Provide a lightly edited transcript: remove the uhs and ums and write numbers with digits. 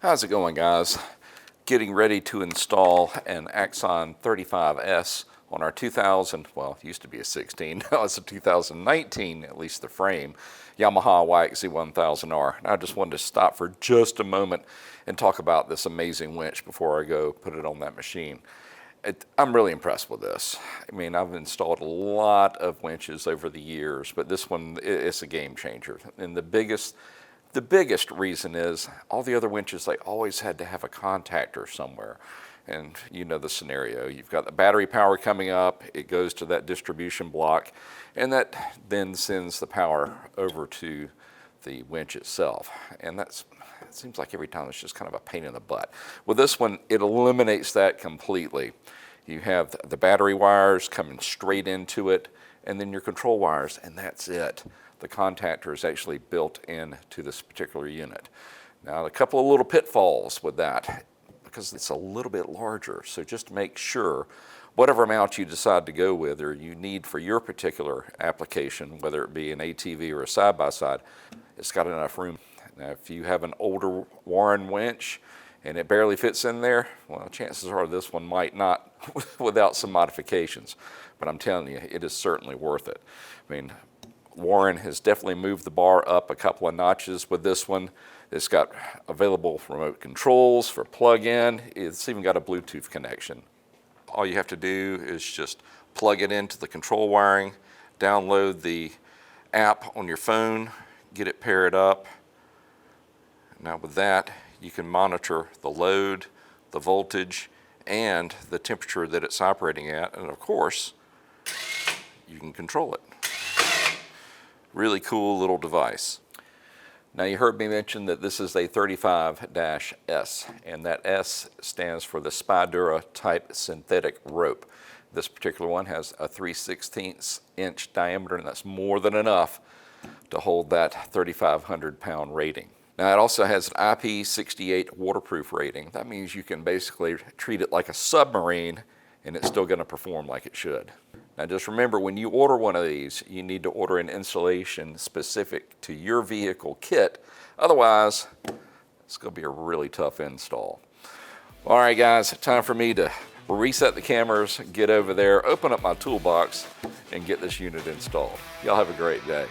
How's it going, guys? Getting ready to install an Axon 35S on our 2000, well, it used to be a 16, now it's a 2019, at least the frame, Yamaha YXZ1000R. And I just wanted to stop for just a moment and talk about this amazing winch before I go put it on that machine. I'm really impressed with this. I mean, I've installed a lot of winches over the years, but this one is a game changer. And the biggest reason is all the other winches, they always had to have a contactor somewhere. And you know the scenario. You've got the battery power coming up, it goes to that distribution block, and that then sends the power over to the winch itself. And it seems like every time it's just kind of a pain in the butt. With this one, it eliminates that completely. You have the battery wires coming straight into it, and then your control wires, and that's it. The contactor is actually built into this particular unit. Now, a couple of little pitfalls with that, because it's a little bit larger, so just make sure whatever amount you decide to go with or you need for your particular application, whether it be an ATV or a side-by-side, it's got enough room. Now, if you have an older Warn winch and it barely fits in there, well, chances are this one might not without some modifications. But I'm telling you, it is certainly worth it. I mean, Warn has definitely moved the bar up a couple of notches with this one. It's got available remote controls for plug-in. It's even got a Bluetooth connection. All you have to do is just plug it into the control wiring, download the app on your phone, get it paired up. Now with that, you can monitor the load, the voltage, and the temperature that it's operating at. And of course, you can control it. Really cool little device. Now you heard me mention that this is a 35-S, and that S stands for the Spydura type synthetic rope. This particular one has a 3/16 inch diameter, and that's more than enough to hold that 3,500 pound rating. Now it also has an IP68 waterproof rating. That means you can basically treat it like a submarine and it's still going to perform like it should. Now just remember, when you order one of these, you need to order an installation specific to your vehicle kit. Otherwise, it's going to be a really tough install. All right, guys, time for me to reset the cameras, get over there, open up my toolbox, and get this unit installed. Y'all have a great day.